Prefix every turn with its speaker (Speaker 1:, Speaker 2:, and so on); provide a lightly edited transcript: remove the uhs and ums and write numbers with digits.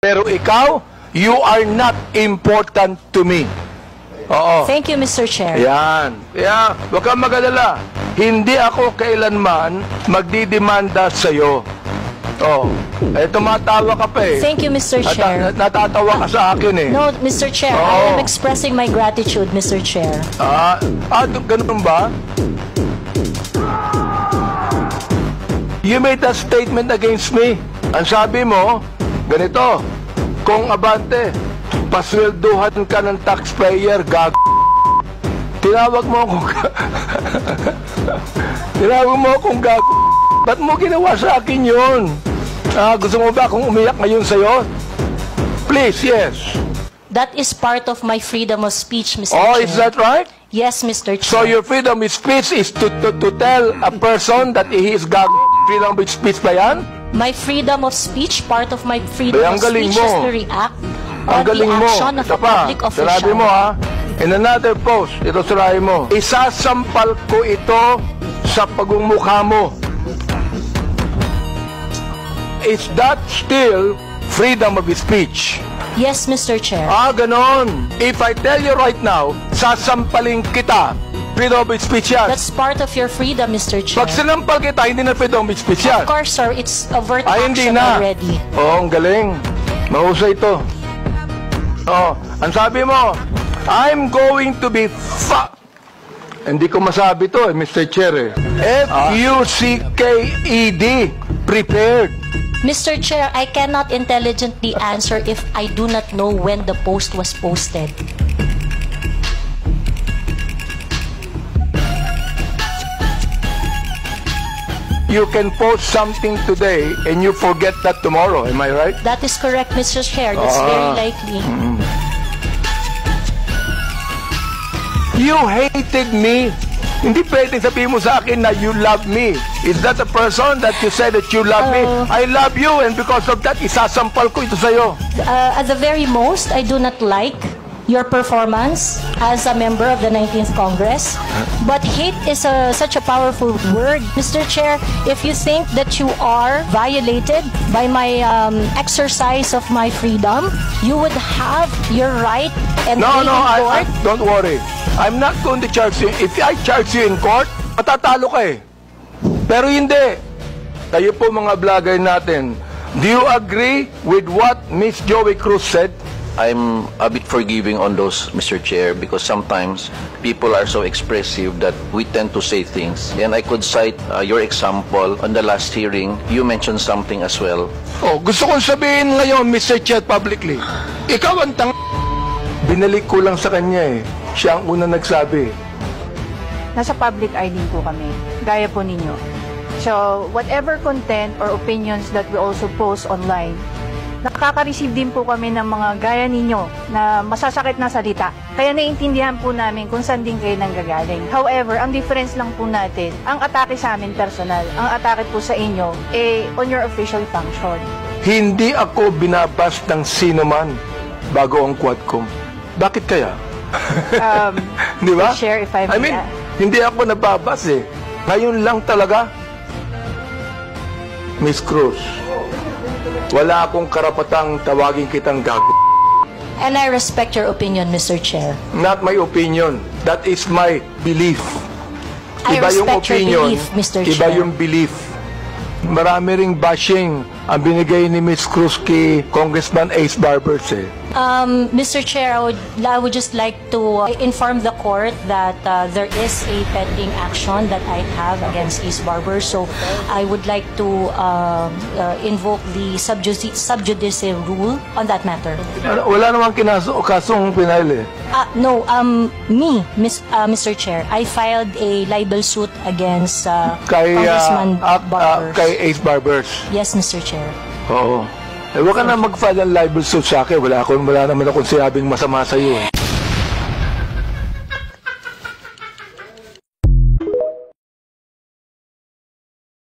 Speaker 1: Pero ikaw, you are not important to me. Oo.
Speaker 2: Thank you, Mr. Chair.
Speaker 1: Yan. Kaya, huwag kang mag-alala. Hindi ako kailanman magdidemanda sa'yo. Oh, tumatawa ka pa eh.
Speaker 2: Thank you, Mr. Chair.
Speaker 1: Natatawa ka sa akin eh.
Speaker 2: No, Mr. Chair, I am expressing my gratitude, Mr. Chair.
Speaker 1: Ganun ba? You made a statement against me. Ang sabi mo, ganito, kung abante, paswelduhan ka ng taxpayer, tinawag mo akong tinawag mo akong ba't mo ginawa sa akin yun? Gusto mo ba akong umiyak ngayon sa'yo? Please, yes.
Speaker 2: That is part of my freedom of speech, Mr. Chair.
Speaker 1: Oh, is that right?
Speaker 2: Yes, Mr. Chair.
Speaker 1: So your freedom of speech is to tell a person that he is freedom of speech ba yan?
Speaker 2: My freedom of speech, part of my freedom of speech is to react on the action of a public official.
Speaker 1: Sinabi mo in another post, ito sinabi mo, isasampal ko ito sa pagmumukha mo. Is that still freedom of speech?
Speaker 2: Yes, Mr. Chair.
Speaker 1: Ganon. If I tell you right now, sasampalin kita, freedom of speech yan.
Speaker 2: That's part of your freedom, Mr. Chair.
Speaker 1: Pag sinampal kita, hindi na freedom of speech yan.
Speaker 2: Of course, sir. It's overt
Speaker 1: hindi
Speaker 2: action
Speaker 1: na.
Speaker 2: already.
Speaker 1: Ang galing. Mahusay ito. Ang sabi mo, I'm going to be hindi ko masabi to Mr. Chair. F-U-C-K-E-D. Prepared.
Speaker 2: Mr. Chair, I cannot intelligently answer if I do not know when the post was posted.
Speaker 1: You can post something today and you forget that tomorrow. Am I right?
Speaker 2: That is correct, Mr. Chair. That's very likely.
Speaker 1: You hated me. Hindi pwedeng sabihin mo sa akin na you love me. Is that a person that you said that you love me? I love you, and because of that, isasampal ko ito sa'yo.
Speaker 2: At the very most, I do not like your performance as a member of the 19th Congress. But hate is such a powerful word, Mr. Chair. If you think that you are violated by my exercise of my freedom, you would have your right and
Speaker 1: No,
Speaker 2: court.
Speaker 1: don't worry. I'm not going to charge you. If I charge you in court, matatalo ka eh. Pero hindi. Kayo po mga vlogger natin, do you agree with what Miss Joey Cruz said?
Speaker 3: I'm a bit forgiving on those, Mr. Chair, because sometimes people are so expressive that we tend to say things. And I could cite your example on the last hearing. You mentioned something as well.
Speaker 1: Gusto kong sabihin ngayon, Mr. Chair, publicly. Ikaw ang binalik ko lang sa kanya eh. Siya ang unang nagsabi.
Speaker 4: Nasa public eye din po kami, gaya po ninyo. So, whatever content or opinions that we also post online, nakaka-receive din po kami ng mga gaya ninyo na masasakit na salita. Kaya naiintindihan po namin kung saan din kayo nanggagaling. However, ang difference lang po natin, ang atake sa amin personal, ang atake po sa inyo, on your official function.
Speaker 1: Hindi ako binabas ng sino man bago ang Quadcom. Bakit kaya? Di ba?
Speaker 4: Share if I
Speaker 1: mean, hindi ako nababas eh. Ngayon lang talaga, Miss Cruz, wala akong karapatang tawagin kitang gago.
Speaker 2: And I respect your opinion, Mr. Chair.
Speaker 1: Not my opinion. That is my belief.
Speaker 2: I
Speaker 1: Iba yung
Speaker 2: respect your
Speaker 1: opinion,
Speaker 2: belief, Mr.
Speaker 1: iba
Speaker 2: Chair.
Speaker 1: yung belief. Marami ring bashing ang binigay ni Miss Cruz kay Congressman Ace Barbers eh.
Speaker 2: Mr. Chair, I would just like to inform the court that there is a pending action that I have against Ace Barber. So I would like to invoke the sub judice rule on that matter.
Speaker 1: Wala namang kasong pinail eh.
Speaker 2: No, Mr. Chair, I filed a libel suit against Congressman Barber.
Speaker 1: Kay Ace Barbers.
Speaker 2: Yes, Mr. Chair.
Speaker 1: Oo. Huwag ka na mag-file ng libel suit sa akin. Wala naman akong sinabing masama sa iyo eh.